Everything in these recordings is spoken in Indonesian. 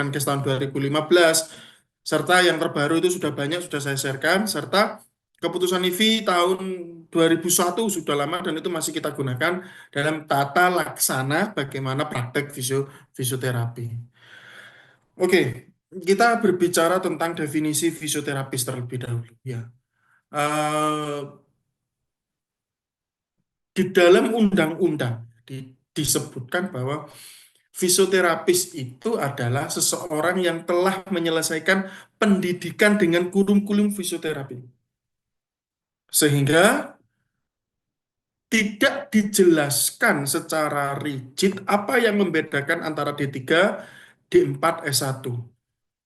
Kemenkes tahun 2015, serta yang terbaru itu sudah banyak, sudah saya sharekan, serta keputusan IFI tahun 2001 sudah lama dan itu masih kita gunakan dalam tata laksana bagaimana praktek fisioterapi. Oke, kita berbicara tentang definisi fisioterapis terlebih dahulu. Ya, Eh, di dalam undang-undang disebutkan bahwa fisioterapis itu adalah seseorang yang telah menyelesaikan pendidikan dengan kurikulum fisioterapi. Sehingga tidak dijelaskan secara rigid apa yang membedakan antara D3, D4, S1.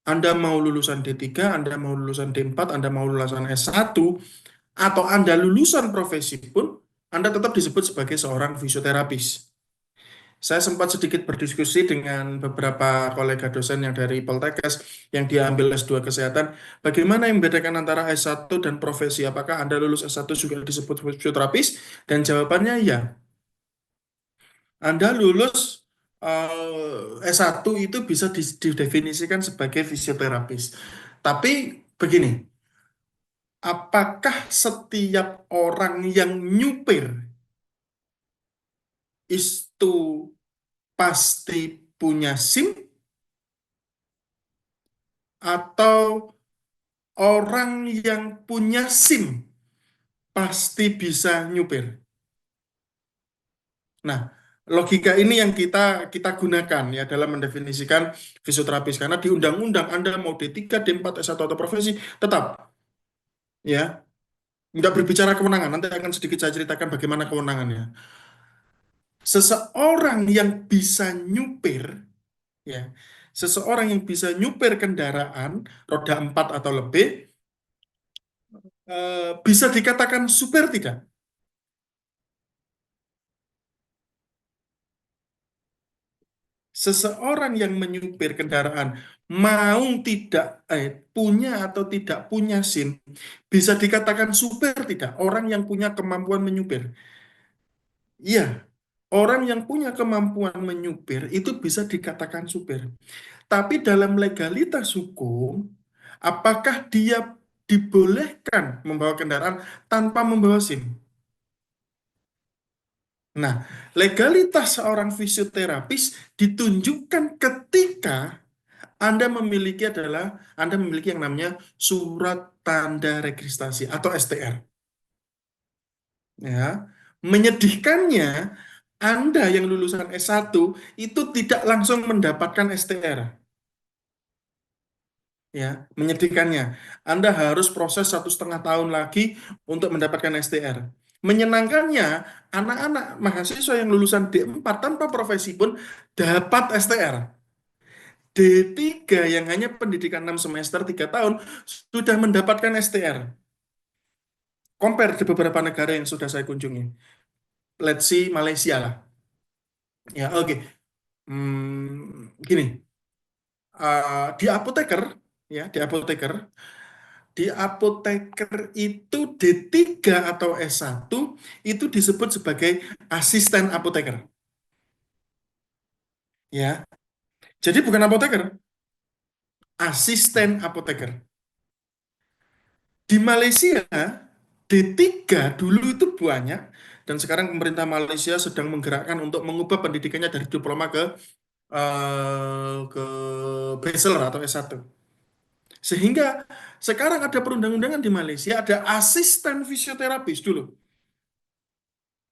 Anda mau lulusan D3, Anda mau lulusan D4, Anda mau lulusan S1, atau Anda lulusan profesi pun, Anda tetap disebut sebagai seorang fisioterapis. Saya sempat sedikit berdiskusi dengan beberapa kolega dosen yang dari Poltekkes yang dia ambil S2 Kesehatan. Bagaimana yang membedakan antara S1 dan profesi? Apakah Anda lulus S1 juga disebut fisioterapis? Dan jawabannya ya. Anda lulus S1 itu bisa didefinisikan sebagai fisioterapis. Tapi begini, apakah setiap orang yang nyupir itu pasti punya SIM atau orang yang punya SIM pasti bisa nyupir? Nah, logika ini yang kita kita gunakan ya dalam mendefinisikan fisioterapis karena di undang-undang Anda mau D3, D4, S1 atau profesi tetap ya nggak berbicara kewenangan. Nanti akan sedikit saya ceritakan bagaimana kewenangannya. Seseorang yang bisa nyupir ya, seseorang yang bisa nyupir kendaraan roda 4 atau lebih bisa dikatakan supir tidak? Seseorang yang menyupir kendaraan mau tidak punya atau tidak punya SIM bisa dikatakan supir tidak? Orang yang punya kemampuan menyupir. Iya, orang yang punya kemampuan menyupir itu bisa dikatakan supir. Tapi dalam legalitas hukum, apakah dia dibolehkan membawa kendaraan tanpa membawa SIM? Nah, legalitas seorang fisioterapis ditunjukkan ketika Anda memiliki yang namanya surat tanda registrasi atau STR. Ya, menyedihkannya Anda yang lulusan S1 itu tidak langsung mendapatkan STR. Ya, menyedihkannya. Anda harus proses 1,5 tahun lagi untuk mendapatkan STR. Menyenangkannya, anak-anak mahasiswa yang lulusan D4 tanpa profesi pun dapat STR. D3 yang hanya pendidikan 6 semester 3 tahun sudah mendapatkan STR. Compare di beberapa negara yang sudah saya kunjungi. Let's see Malaysia lah. Ya, oke. Gini, di apoteker, ya, di apoteker itu D3 atau S1 itu disebut sebagai asisten apoteker. Ya, jadi bukan apoteker, asisten apoteker. Di Malaysia, D3 dulu itu banyak, dan sekarang pemerintah Malaysia sedang menggerakkan untuk mengubah pendidikannya dari diploma ke bachelor atau S1. Sehingga sekarang ada perundang-undangan di Malaysia, ada asisten fisioterapis dulu.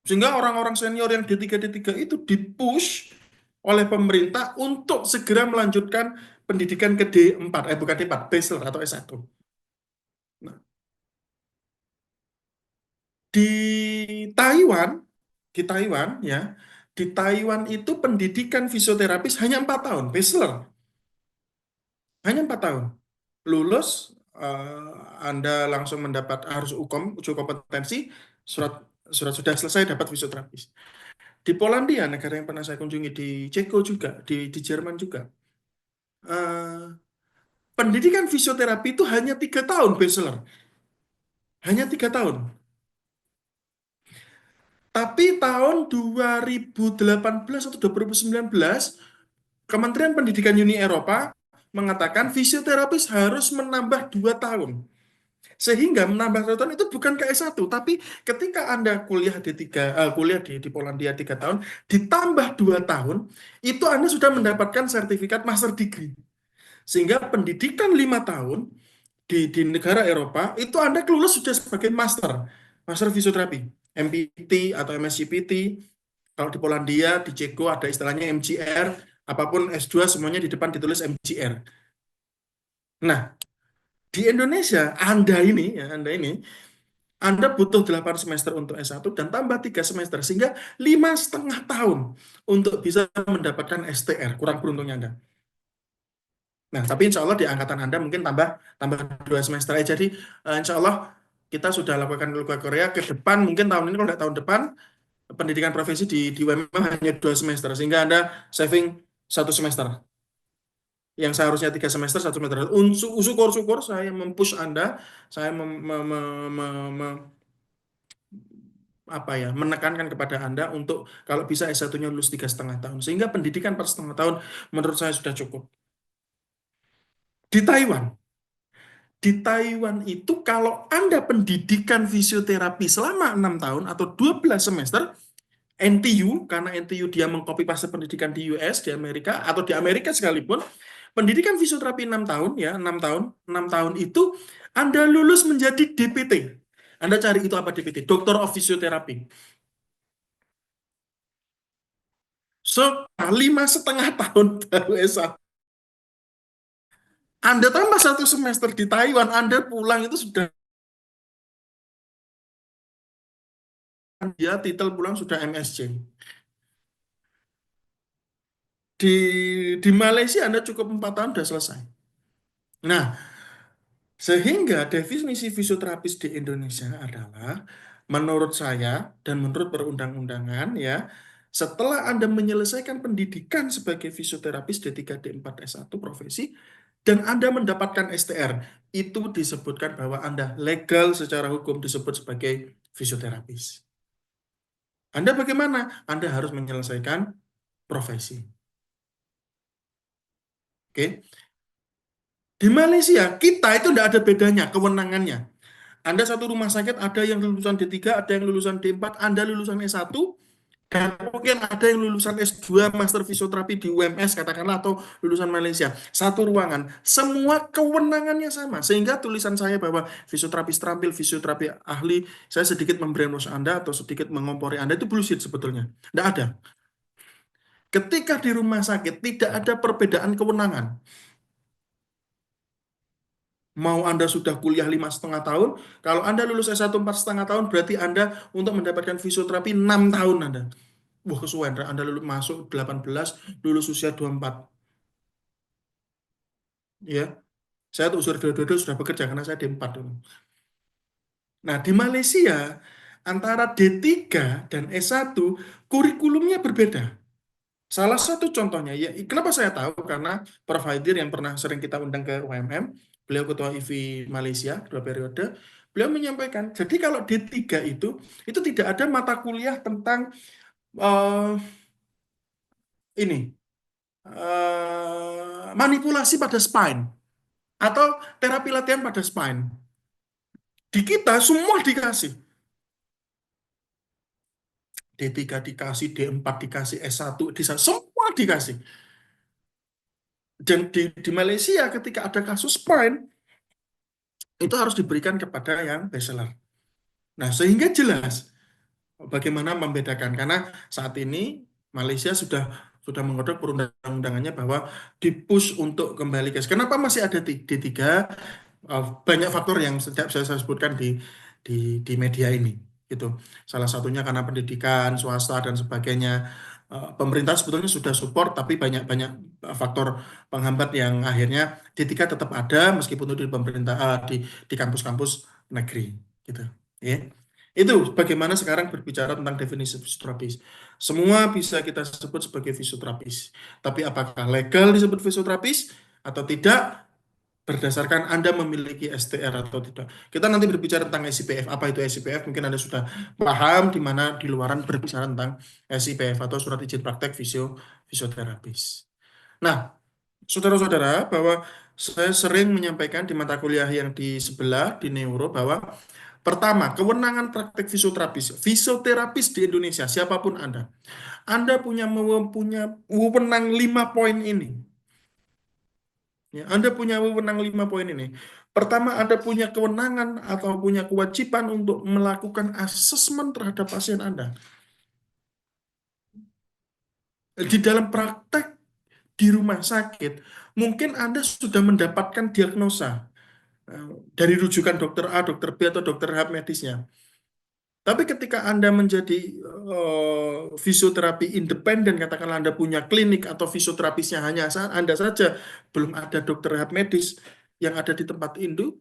Sehingga orang-orang senior yang D3 D3 itu dipush oleh pemerintah untuk segera melanjutkan pendidikan ke D4, bukan D4, bachelor atau S1. Nah, di Taiwan, ya, di Taiwan itu pendidikan fisioterapis hanya 4 tahun, bachelor, hanya 4 tahun. Lulus, Anda langsung mendapat harus uji kompetensi, surat surat sudah selesai dapat fisioterapis. Di Polandia, negara yang pernah saya kunjungi, di Ceko juga, di Jerman juga, eh, pendidikan fisioterapi itu hanya 3 tahun bachelor, hanya 3 tahun. Tapi tahun 2018 atau 2019, Kementerian Pendidikan Uni Eropa mengatakan fisioterapis harus menambah 2 tahun. Sehingga menambah 2 tahun itu bukan ke S1, tapi ketika Anda kuliah kuliah di Polandia 3 tahun, ditambah 2 tahun, itu Anda sudah mendapatkan sertifikat master degree. Sehingga pendidikan 5 tahun di negara Eropa, itu Anda lulus sudah sebagai master fisioterapi, MPT atau MSCPT. Kalau di Polandia, di Ceko ada istilahnya MGR, apapun S2 semuanya di depan ditulis MGR. Nah, di Indonesia, Anda butuh 8 semester untuk S1 dan tambah 3 semester, sehingga 5,5 tahun untuk bisa mendapatkan STR. Kurang beruntungnya Anda. Nah, tapi insya Allah di angkatan Anda mungkin tambah tambah 2 semester aja. Jadi insya Allah kita sudah lakukan ke Korea ke depan, mungkin tahun ini kalau tidak tahun depan, pendidikan profesi di UMM hanya 2 semester, sehingga Anda saving 1 semester. Yang seharusnya 3 semester, 1 semester. Syukur-syukur saya mempush Anda, saya apa ya, menekankan kepada Anda untuk kalau bisa S1-nya lulus 3,5 tahun. Sehingga pendidikan per setengah tahun menurut saya sudah cukup. Di Taiwan, itu kalau Anda pendidikan fisioterapi selama 6 tahun atau 12 semester, NTU, karena NTU dia mengcopy paste pendidikan di US, di Amerika, atau di Amerika sekalipun, pendidikan fisioterapi 6 tahun, ya 6 tahun itu Anda lulus menjadi DPT. Anda cari itu apa DPT? Doctor of Physiotherapy. So, 5,5 tahun baru S1. Anda tambah 1 semester di Taiwan, Anda pulang itu sudah, dia titel pulang sudah MSc. Di Malaysia Anda cukup 4 tahun sudah selesai. Nah, sehingga definisi fisioterapis di Indonesia adalah, menurut saya dan menurut perundang-undangan ya, setelah Anda menyelesaikan pendidikan sebagai fisioterapis D3, D4, S1 profesi, dan Anda mendapatkan STR, itu disebutkan bahwa Anda legal secara hukum disebut sebagai fisioterapis. Anda bagaimana? Anda harus menyelesaikan profesi. Oke. Di Malaysia, kita itu tidak ada bedanya kewenangannya. Anda satu rumah sakit, ada yang lulusan D3, ada yang lulusan D4, Anda lulusan S1, dan mungkin ada yang lulusan S2 Master Fisioterapi di UMS katakanlah, atau lulusan Malaysia. Satu ruangan, semua kewenangannya sama. Sehingga tulisan saya bahwa fisioterapis terampil, fisioterapi ahli, saya sedikit membrainwash Anda atau sedikit mengompori Anda, itu bullshit sebetulnya. Tidak ada. Ketika di rumah sakit tidak ada perbedaan kewenangan. Mau Anda sudah kuliah 5,5 tahun, kalau Anda lulus S1 4,5 tahun, berarti Anda untuk mendapatkan fisioterapi 6 tahun Anda. Wah, kesuwen, Anda lulus masuk 18, lulus usia 24. Ya, saya tuh usia 22 sudah bekerja karena saya D4 dulu. Nah, di Malaysia, antara D3 dan S1, kurikulumnya berbeda. Salah satu contohnya, ya kenapa saya tahu, karena provider yang pernah sering kita undang ke UMM, beliau ketua IV Malaysia 2 periode, beliau menyampaikan, jadi kalau D3 itu tidak ada mata kuliah tentang eh, ini manipulasi pada spine atau terapi latihan pada spine. Di kita semua dikasih. D3 dikasih, D4 dikasih, S1 semua dikasih. Dan di Malaysia ketika ada kasus spine, itu harus diberikan kepada yang bachelor. Nah, sehingga jelas bagaimana membedakan, karena saat ini Malaysia sudah menggodok perundang-undangannya bahwa dipush untuk kembali ke, kenapa masih ada D3. Banyak faktor yang setiap saya sebutkan di media ini gitu. Salah satunya karena pendidikan swasta dan sebagainya. Pemerintah sebetulnya sudah support, tapi banyak-banyak faktor penghambat yang akhirnya D3 tetap ada meskipun itu di pemerintah, di kampus-kampus negeri gitu ya. Itu bagaimana sekarang berbicara tentang definisi fisioterapis. Semua bisa kita sebut sebagai fisioterapis. Tapi apakah legal disebut fisioterapis atau tidak, berdasarkan Anda memiliki STR atau tidak. Kita nanti berbicara tentang SIPF. Apa itu SIPF? Mungkin Anda sudah paham, di mana di luaran berbicara tentang SIPF atau surat izin praktek fisioterapis. Nah, Saudara-saudara, bahwa saya sering menyampaikan di mata kuliah yang di sebelah, di neuro, bahwa pertama, kewenangan praktek fisioterapis. Fisioterapis di Indonesia, siapapun Anda punya wewenang 5 poin ini. Ya, Anda punya wewenang 5 poin ini. Pertama, Anda punya kewenangan atau punya kewajiban untuk melakukan asesmen terhadap pasien Anda. Di dalam praktek di rumah sakit, mungkin Anda sudah mendapatkan diagnosa eh, dari rujukan dokter A, dokter B, atau dokter H medisnya. Tapi ketika Anda menjadi fisioterapi independen, katakanlah Anda punya klinik atau fisioterapisnya hanya Anda saja, belum ada dokter H medis yang ada di tempat itu,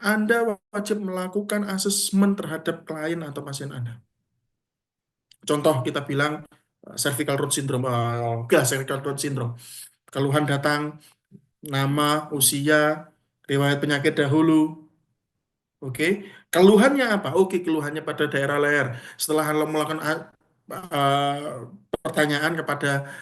Anda wajib melakukan asesmen terhadap klien atau pasien Anda. Contoh kita bilang cervical root syndrome, cervical root syndrome. Keluhan datang, nama, usia, riwayat penyakit dahulu. Oke, keluhannya apa? Oke, keluhannya pada daerah leher. Setelah lo melakukan pertanyaan kepada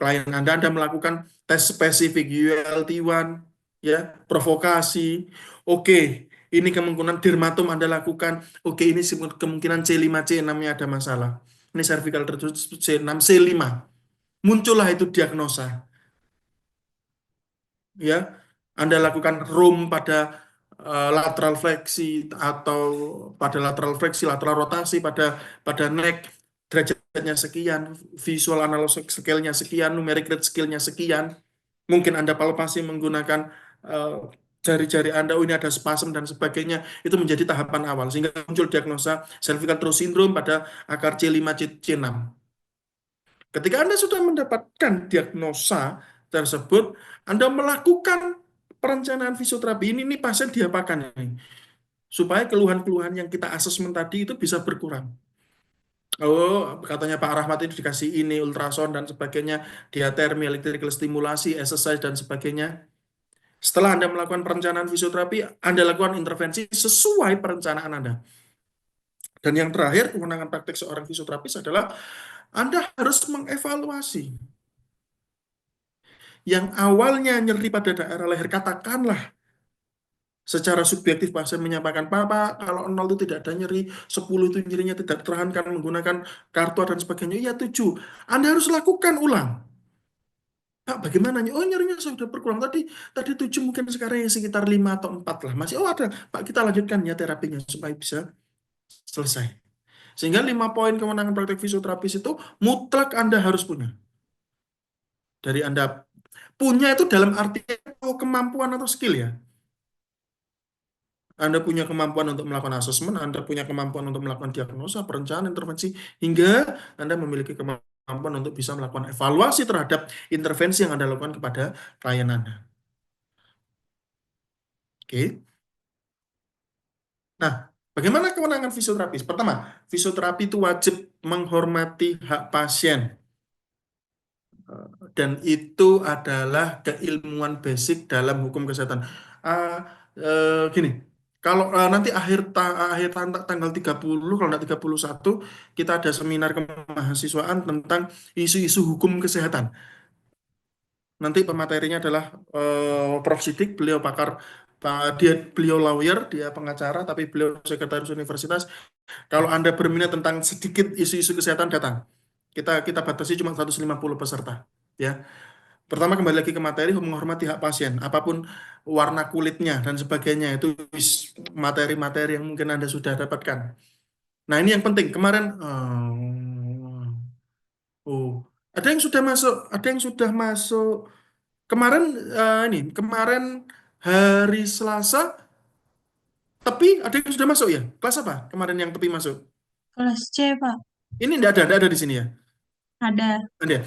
klien Anda, Anda melakukan tes spesifik ULT1, ya, provokasi. Oke, ini kemungkinan dermatom Anda lakukan. Oke, ini kemungkinan C5C6-nya ada masalah. Ini cervical C6 C5. Muncullah itu diagnosa, ya. Anda lakukan room pada lateral fleksi atau pada lateral fleksi, lateral rotasi pada pada neck, derajatnya sekian, visual analog scale-nya sekian, numeric rate scale-nya sekian. Mungkin Anda palpasi menggunakan eh, jari-jari Anda, oh ini ada spasm dan sebagainya. Itu menjadi tahapan awal sehingga muncul diagnosa cervical throat syndrome pada akar C5 C6. Ketika Anda sudah mendapatkan diagnosa tersebut, Anda melakukan perencanaan fisioterapi. Ini pasien diapakan ini? Supaya keluhan-keluhan yang kita asesmen tadi itu bisa berkurang. Oh, katanya Pak Rahmat ini dikasih ini, ultrasound dan sebagainya, diatermi, electrical stimulasi, exercise dan sebagainya. Setelah Anda melakukan perencanaan fisioterapi, Anda lakukan intervensi sesuai perencanaan Anda. Dan yang terakhir, kewenangan praktek seorang fisioterapis adalah Anda harus mengevaluasi yang awalnya nyeri pada daerah leher, katakanlah secara subjektif pasien menyampaikan, Pak, kalau 0 itu tidak ada nyeri, 10 itu nyerinya tidak tertahankan menggunakan kartu dan sebagainya. Iya, 7. Anda harus lakukan ulang. Pak, bagaimana? Oh, nyerinya sudah berkurang. Tadi tadi 7, mungkin sekarang yang sekitar 5 atau 4 lah. Masih, oh ada. Pak, kita lanjutkan ya terapinya supaya bisa selesai. Sehingga 5 poin kewenangan praktek fisioterapis itu mutlak Anda harus punya. Dari Anda punya itu dalam arti kemampuan atau skill ya. Anda punya kemampuan untuk melakukan asesmen, Anda punya kemampuan untuk melakukan diagnosa, perencanaan, intervensi, hingga Anda memiliki kemampuan untuk bisa melakukan evaluasi terhadap intervensi yang Anda lakukan kepada klien Anda. Oke. Nah, bagaimana kewenangan fisioterapis? Pertama, fisioterapi itu wajib menghormati hak pasien. Dan itu adalah keilmuan basic dalam hukum kesehatan. Ah, gini, kalau nanti tanggal 30, kalau nggak 31, kita ada seminar kemahasiswaan tentang isu-isu hukum kesehatan. Nanti pematerinya adalah Prof. Sidik, beliau pakar, beliau lawyer, dia pengacara, tapi beliau sekretaris universitas. Kalau Anda berminat tentang sedikit isu-isu kesehatan, datang. Kita batasi cuma 150 peserta. Ya. Pertama, kembali lagi ke materi, menghormati hak pasien. Apapun warna kulitnya dan sebagainya, itu materi-materi yang mungkin Anda sudah dapatkan. Nah, ini yang penting. Kemarin, oh, ada yang sudah masuk. Kemarin, kemarin hari Selasa, tapi ada yang sudah masuk ya? Kelas apa? Kemarin yang tepi masuk. Kelas C, Pak. Ini tidak ada di sini ya? Ada. Ada ya?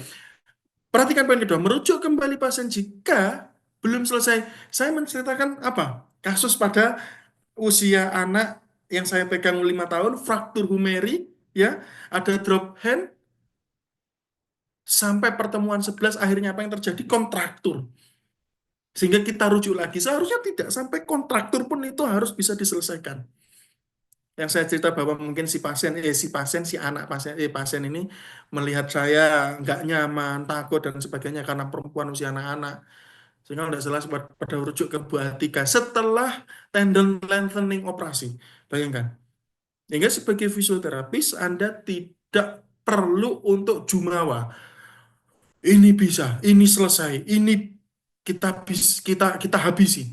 Perhatikan poin kedua, merujuk kembali pasien jika belum selesai. Saya menceritakan apa? Kasus pada usia anak yang saya pegang 5 tahun, fraktur humeri, ya, ada drop hand, sampai pertemuan 11 akhirnya apa yang terjadi? Kontraktur. Sehingga kita rujuk lagi, seharusnya tidak sampai kontraktur pun itu harus bisa diselesaikan. Yang saya cerita bahwa mungkin si anak pasien ini melihat saya nggak nyaman, takut dan sebagainya karena perempuan usia anak-anak. Sehingga tidak jelas pada rujuk ke Bu Atika setelah tendon lengthening operasi. Bayangkan. Sehingga sebagai fisioterapis Anda tidak perlu untuk jumawa. Ini bisa, ini selesai, ini kita habisi.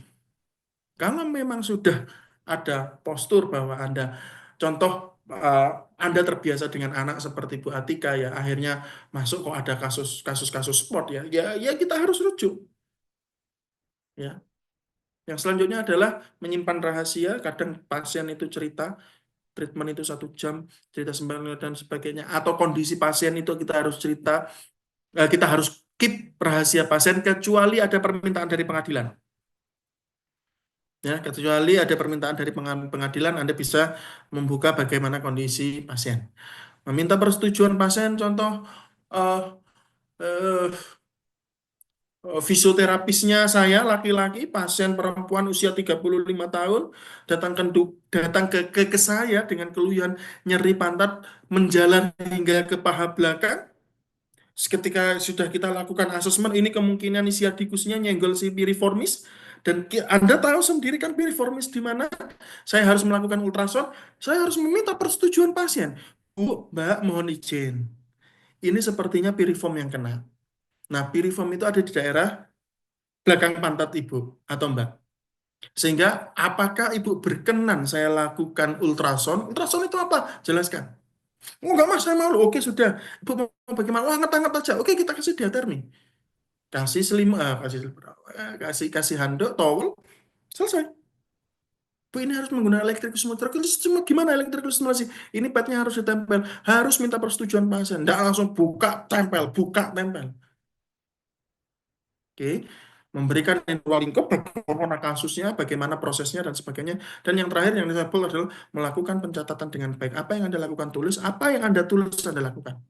Kalau memang sudah ada postur bahwa Anda, contoh eh, Anda terbiasa dengan anak seperti Bu Atika ya, akhirnya masuk kok ada kasus-kasus sport ya, ya kita harus rujuk ya. Yang selanjutnya adalah menyimpan rahasia. Kadang pasien itu cerita, treatment itu 1 jam, cerita sembarangan dan sebagainya. Atau kondisi pasien itu kita harus cerita, kita harus keep rahasia pasien kecuali ada permintaan dari pengadilan. Ya, kecuali ada permintaan dari pengadilan, Anda bisa membuka bagaimana kondisi pasien. Meminta persetujuan pasien, contoh eh, eh, fisioterapisnya saya laki-laki, pasien perempuan usia 35 tahun, datang ke saya dengan keluhan nyeri pantat menjalar hingga ke paha belakang. Ketika sudah kita lakukan asesmen, ini kemungkinan isi adikusnya nyenggol si piriformis. Dan Anda tahu sendiri kan piriformis di mana? Saya harus melakukan ultrasound, saya harus meminta persetujuan pasien. Bu, Mbak, mohon izin. Ini sepertinya piriform yang kena. Nah, piriform itu ada di daerah belakang pantat ibu atau mbak. Sehingga apakah ibu berkenan saya lakukan ultrasound? Ultrasound itu apa? Jelaskan. Oh enggak mas, saya malu. Oke sudah. Ibu mau bagaimana? Oh angkat-angkat aja. Oke kita kasih diatermi. Kasih kasih handuk, towel, selesai. Bu ini harus menggunakan electric stimulation. Cuma gimana electric stimulation? Ini padnya harus ditempel. Harus minta persetujuan pasien. Enggak langsung buka, tempel, buka, tempel. Oke, memberikan ruang lingkup bagaimana kasusnya, bagaimana prosesnya dan sebagainya. Dan yang terakhir yang disebut adalah melakukan pencatatan dengan baik. Apa yang Anda lakukan tulis, apa yang Anda tulis Anda lakukan.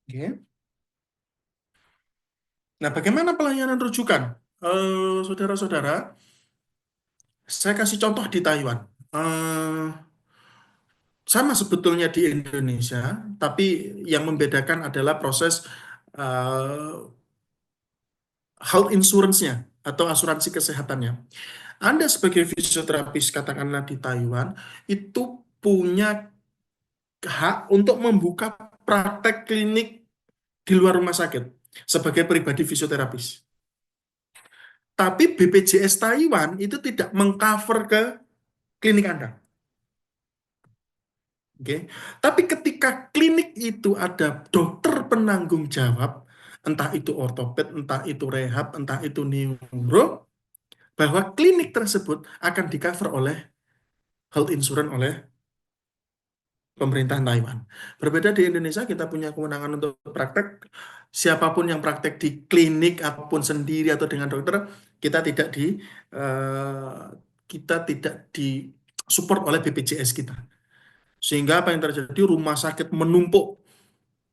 Oke. Nah, bagaimana pelayanan rujukan? Saudara-saudara, saya kasih contoh di Taiwan. Sama sebetulnya di Indonesia, tapi yang membedakan adalah proses eh, health insurance-nya atau asuransi kesehatannya. Anda sebagai fisioterapis, katakanlah di Taiwan, itu punya hak untuk membuka praktek klinik di luar rumah sakit sebagai pribadi fisioterapis. Tapi BPJS Taiwan itu tidak mengcover ke klinik Anda. Oke. Tapi ketika klinik itu ada dokter penanggung jawab, entah itu ortoped, entah itu rehab, entah itu neuro, bahwa klinik tersebut akan di-cover oleh health insurance oleh pemerintahan Taiwan. Berbeda di Indonesia, kita punya kewenangan untuk praktek. Siapapun yang praktek di klinik ataupun sendiri atau dengan dokter, kita tidak di eh, kita tidak di support oleh BPJS kita. Sehingga apa yang terjadi? Rumah sakit menumpuk.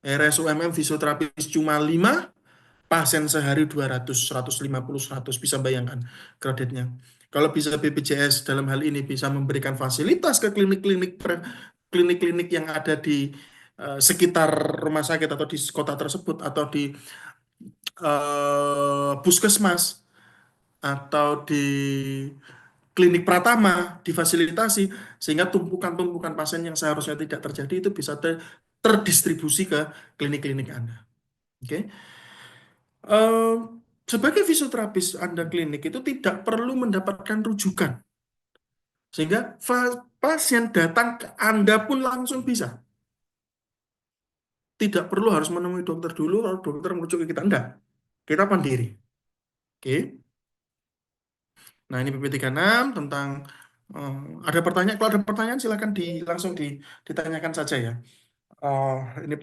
RSUMM fisioterapis cuma 5, pasien sehari 200, 150, 100, bisa bayangkan kreditnya. Kalau bisa BPJS dalam hal ini bisa memberikan fasilitas ke klinik-klinik yang ada di sekitar rumah sakit atau di kota tersebut atau di puskesmas atau di klinik Pratama difasilitasi sehingga tumpukan-tumpukan pasien yang seharusnya tidak terjadi itu bisa terdistribusi ke klinik-klinik Anda. Oke. Eh, Sebagai fisioterapis Anda klinik itu tidak perlu mendapatkan rujukan. Sehingga pasien datang ke Anda pun langsung bisa. Tidak perlu harus menemui dokter dulu, lalu dokter merujuk ke kita. Enggak. Kita mandiri. Oke. Nah, ini PP36 tentang eh, ada pertanyaan. Kalau ada pertanyaan silakan langsung ditanyakan saja ya. Eh, ini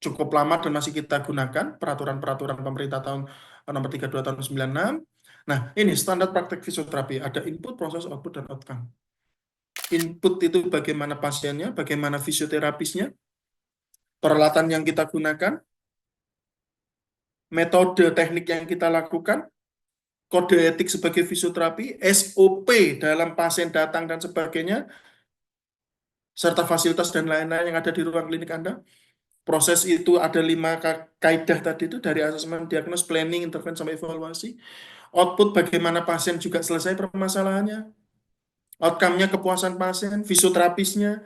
cukup lama dan masih kita gunakan peraturan-peraturan pemerintah tahun nomor 32 tahun 96. Nah, ini standar praktek fisioterapi. Ada input, proses, output, dan outcome. Input itu bagaimana pasiennya, bagaimana fisioterapisnya, peralatan yang kita gunakan, metode teknik yang kita lakukan, kode etik sebagai fisioterapi, SOP dalam pasien datang dan sebagainya, serta fasilitas dan lain-lain yang ada di ruang klinik Anda. Proses itu ada 5 kaidah tadi itu dari asesmen, diagnos, planning, intervensi, sampai evaluasi. Output bagaimana pasien juga selesai permasalahannya. Outcome-nya kepuasan pasien, fisioterapisnya,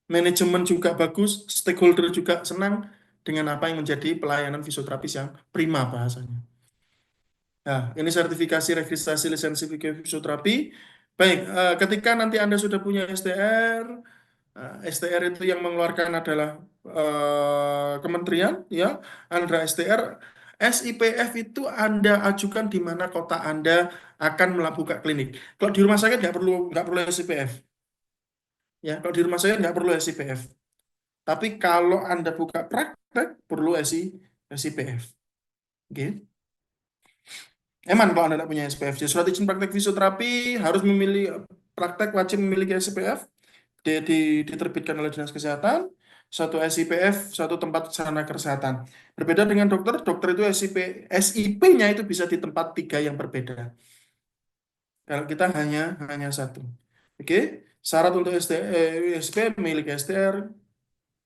manajemen juga bagus, stakeholder juga senang dengan apa yang menjadi pelayanan fisioterapis yang prima bahasanya. Nah, ini sertifikasi registrasi lisensi fisioterapi. Baik, ketika nanti Anda sudah punya STR, STR itu yang mengeluarkan adalah kementerian, ya. Anda STR, SIPF itu Anda ajukan di mana kota Anda akan melakukan klinik. Kalau di rumah sakit nggak perlu SIPF, ya. Kalau di rumah sakit nggak perlu SIPF. Tapi kalau Anda buka praktek perlu SIPF. Oke. Eman kalau Anda tidak punya SPF. Jadi surat izin praktek fisioterapi harus memilih praktek wajib memiliki SPF. Diterbitkan oleh Dinas Kesehatan. Satu SIPF, satu tempat sarana kesehatan. Berbeda dengan dokter, dokter itu SIP-nya itu bisa di tempat 3 yang berbeda. Kalau kita hanya satu. Oke, syarat untuk SP memiliki STR,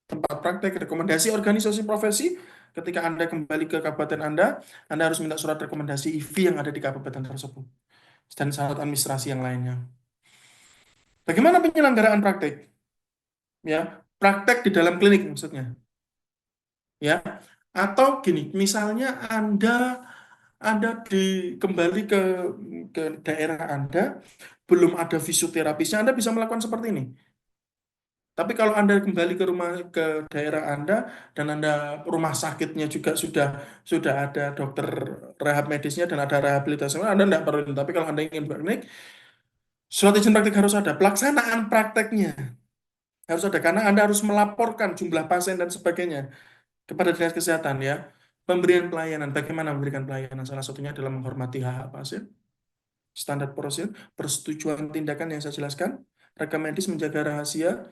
tempat praktek, rekomendasi organisasi profesi. Ketika Anda kembali ke kabupaten Anda harus minta surat rekomendasi IV yang ada di kabupaten tersebut dan syarat administrasi yang lainnya. Bagaimana penyelenggaraan praktek? Ya, praktek di dalam klinik maksudnya. Ya, atau gini, misalnya Anda kembali ke daerah Anda, belum ada fisioterapisnya, Anda bisa melakukan seperti ini. Tapi kalau Anda kembali ke daerah Anda dan Anda rumah sakitnya juga sudah ada dokter rehab medisnya dan ada rehabilitasi, Anda tidak perlu. Tapi kalau Anda ingin praktek, surat izin praktek harus ada. Pelaksanaan prakteknya harus ada karena Anda harus melaporkan jumlah pasien dan sebagainya kepada Dinas Kesehatan, ya. Pemberian pelayanan, bagaimana memberikan pelayanan? Salah satunya adalah menghormati hak-hak pasien, standar prosedur, persetujuan tindakan yang saya jelaskan, rekam medis, menjaga rahasia,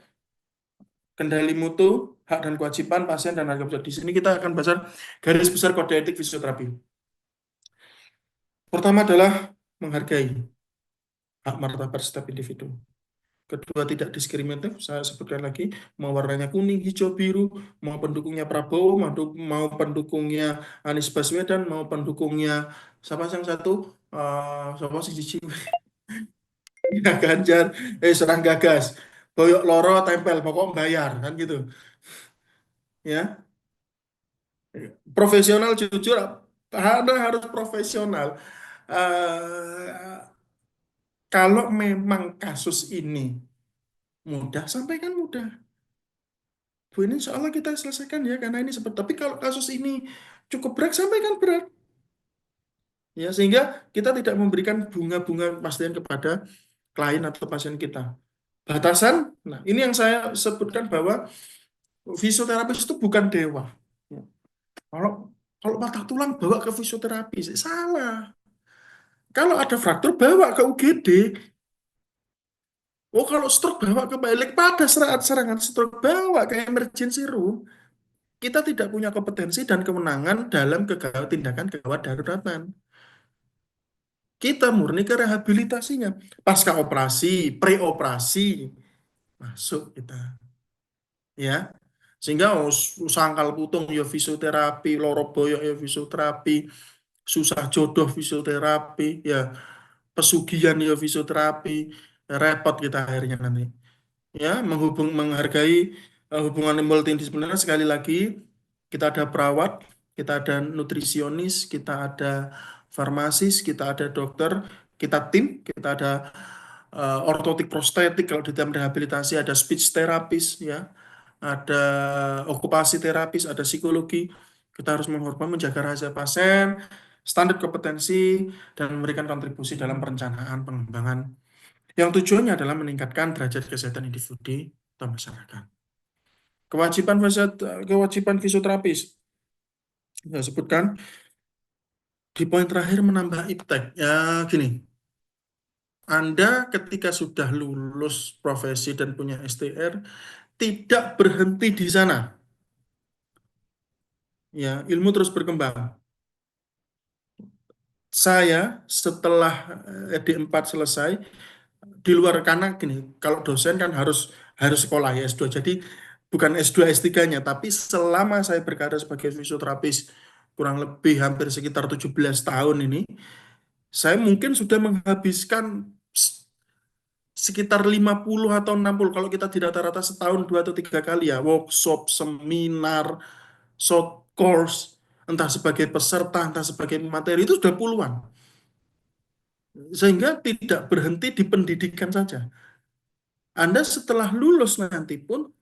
kendali mutu, hak dan kewajiban pasien dan harga besar. Di sini kita akan bahas garis besar kode etik fisioterapi. Pertama adalah menghargai hak martabat setiap individu. Kedua, tidak diskriminatif. Saya sebutkan lagi, mau warnanya kuning, hijau, biru, mau pendukungnya Prabowo, mau pendukungnya Anies Baswedan, mau pendukungnya siapa yang satu, siapa sih Cici? Ya, Ganjar, serang gagas, boyok loro tempel, pokok bayar kan gitu, ya. Profesional, jujur, Anda harus profesional. Eh, Kalau memang kasus ini mudah, sampaikan mudah. Bu, ini soalnya kita selesaikan ya, karena ini seperti. Tapi kalau kasus ini cukup berat, sampaikan berat. Ya, sehingga kita tidak memberikan bunga-bunga pasien kepada klien atau pasien kita. Batasan, nah ini yang saya sebutkan bahwa fisioterapis itu bukan dewa. Ya. Kalau kalau patah tulang bawa ke fisioterapi, salah. Kalau ada fraktur bawa ke UGD. Oh, kalau stroke bawa ke balik pada serangan stroke bawa ke emergency room. Kita tidak punya kompetensi dan kewenangan dalam tindakan kegawat daruratan. Kita murni ke rehabilitasinya. Pasca operasi, preoperasi, masuk kita. Ya, sehingga sangkal putung ya fisioterapi, loro boyok ya fisioterapi, susah jodoh fisioterapi, ya pesugihan ya fisioterapi, repot kita akhirnya nanti. Ya, menghargai hubungan multidisipliner. Sekali lagi, kita ada perawat, kita ada nutrisionis, kita ada farmasis, kita ada dokter, kita ada ortotik prostetik, kalau di dalam rehabilitasi ada speech therapist, ya, ada okupasi terapis, ada psikologi. Kita harus menghormati, menjaga rahasia pasien, standar kompetensi, dan memberikan kontribusi dalam perencanaan pengembangan yang tujuannya adalah meningkatkan derajat kesehatan individu atau masyarakat. Kewajiban fisioterapis, saya sebutkan di poin terakhir, menambah iptek. Ya, gini, Anda ketika sudah lulus profesi dan punya STR, tidak berhenti di sana. Ya, ilmu terus berkembang. Saya setelah D4 selesai, di luar karena gini, kalau dosen kan harus harus sekolah ya S2. Jadi bukan S2 S3-nya, tapi selama saya berkarir sebagai fisioterapis kurang lebih hampir sekitar 17 tahun ini, saya mungkin sudah menghabiskan sekitar 50 atau 60 kalau kita di rata-rata setahun 2 atau 3 kali ya workshop, seminar, short course, entah sebagai peserta, entah sebagai materi itu sudah puluhan. Sehingga tidak berhenti di pendidikan saja. Anda setelah lulus nanti pun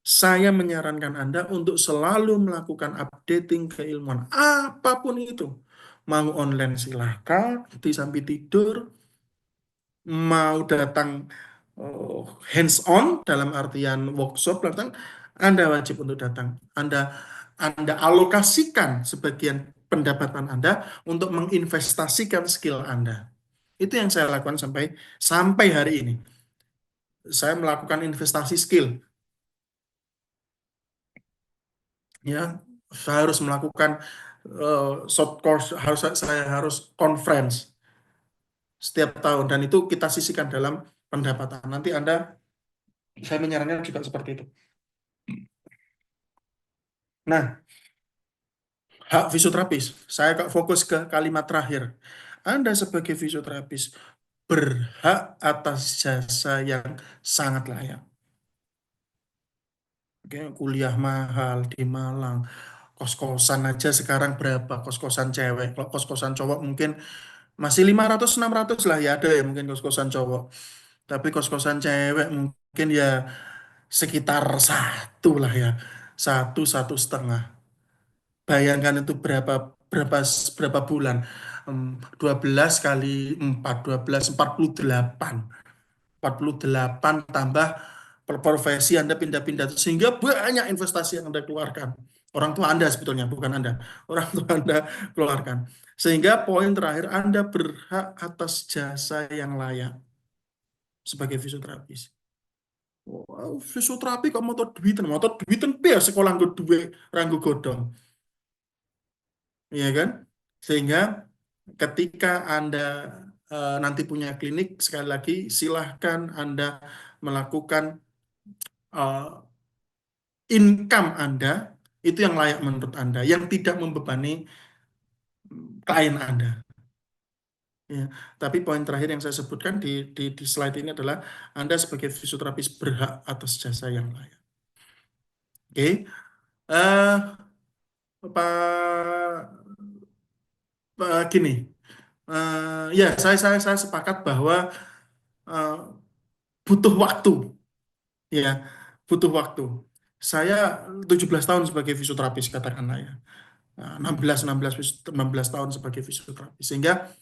saya menyarankan Anda untuk selalu melakukan updating keilmuan apapun itu. Mau online silahkan, di sambil tidur, mau datang oh, hands on dalam artian workshop datang, Anda wajib untuk datang. Anda alokasikan sebagian pendapatan Anda untuk menginvestasikan skill Anda. Itu yang saya lakukan sampai sampai hari ini. Saya melakukan investasi skill, ya. Saya harus melakukan short course, saya harus conference setiap tahun dan itu kita sisihkan dalam pendapatan. Nanti Anda, saya menyarankan juga seperti itu. Nah, hak fisioterapis. Saya fokus ke kalimat terakhir. Anda sebagai fisioterapis berhak atas jasa yang sangat layak. Oke, kuliah mahal di Malang, kos-kosan aja sekarang berapa? Kos-kosan cewek. Kalau kos-kosan cowok mungkin masih 500-600 lah ya, ada ya mungkin kos-kosan cowok. Tapi kos-kosan cewek mungkin ya sekitar satu lah ya. Satu, 1,5. Bayangkan itu berapa berapa berapa bulan? 12 kali 4, 12, 48. 48 tambah per profesi Anda pindah-pindah. Sehingga banyak investasi yang Anda keluarkan. Orang tua Anda sebetulnya, bukan Anda. Orang tua Anda keluarkan. Sehingga poin terakhir, Anda berhak atas jasa yang layak sebagai fisioterapis. Wow, fisioterapi kok mau duitan biar sekolah nggo duwe ranggo godong, ya kan? Sehingga ketika Anda nanti punya klinik, sekali lagi silahkan Anda melakukan eh, income Anda itu yang layak menurut Anda, yang tidak membebani klien Anda. Ya. Tapi poin terakhir yang saya sebutkan di slide ini adalah Anda sebagai fisioterapis berhak atas jasa yang layak. Oke. Pak, gini, ya saya sepakat bahwa eh, butuh waktu, ya, butuh waktu. Saya 17 tahun sebagai fisioterapis katakanlah ya. 16 tahun sebagai fisioterapis. Sehingga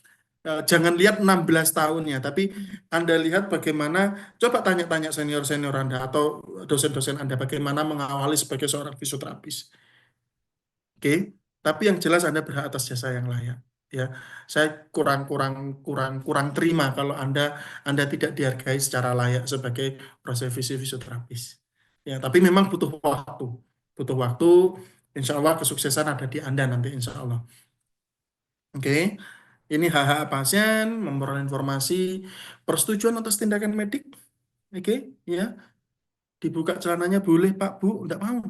jangan lihat 16 tahunnya, tapi Anda lihat bagaimana, coba tanya-tanya senior-senior Anda atau dosen-dosen Anda bagaimana mengawali sebagai seorang fisioterapis. Oke, tapi yang jelas Anda berhak atas jasa yang layak. Ya, saya kurang kurang kurang kurang terima kalau Anda tidak dihargai secara layak sebagai profesi fisioterapis. Ya, tapi memang butuh waktu. Insya Allah kesuksesan ada di Anda nanti, Insya Allah. Oke, ini hak-hak pasien, memperoleh informasi, persetujuan atas tindakan medik. Oke, ya, dibuka celananya boleh Pak Bu, enggak mau.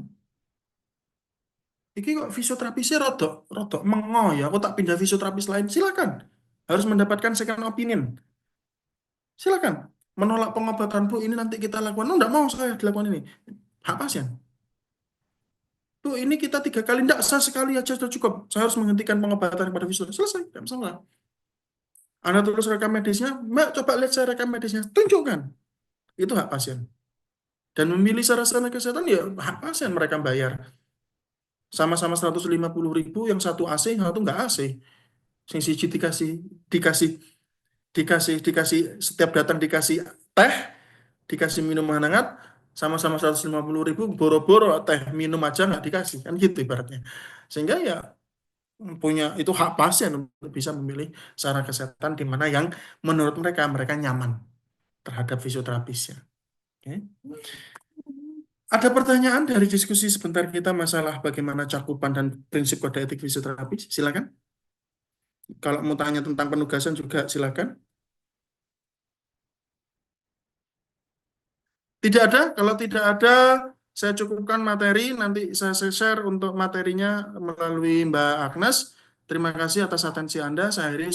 Iki kok fisioterapisnya rodok, rodok mengo ya. Aku tak pindah fisioterapis lain. Silakan. Harus mendapatkan second opinion. Silakan. Menolak pengobatan Bu, ini nanti kita lakukan. Oh, enggak mau saya dilakukan ini. Hak pasien. Tuh, ini kita 3 kali. Enggak, sah sekali aja sudah cukup. Saya harus menghentikan pengobatan kepada fisioterapi. Selesai. Enggak masalah. Anda tulis rekam medisnya. Mbak, coba lihat saya rekam medisnya. Tunjukkan. Itu hak pasien. Dan memilih sarana kesehatan, ya hak pasien mereka bayar. Sama-sama 150.000, yang satu AC, yang satu enggak AC. Sing siji dikasih dikasih setiap datang dikasih teh, dikasih minum hangat, sama-sama 150.000, boro-boro teh minum aja nggak dikasih, kan gitu ibaratnya. Sehingga ya punya itu hak pasien untuk bisa memilih sarana kesehatan di mana yang menurut mereka nyaman terhadap fisioterapisnya. Oke. Ada pertanyaan dari diskusi sebentar kita masalah bagaimana cakupan dan prinsip kode etik fisioterapis? Silakan. Kalau mau tanya tentang penugasan juga silakan. Tidak ada, kalau tidak ada, saya cukupkan materi, nanti saya share untuk materinya melalui Mbak Agnes. Terima kasih atas atensi Anda, saya akhiri.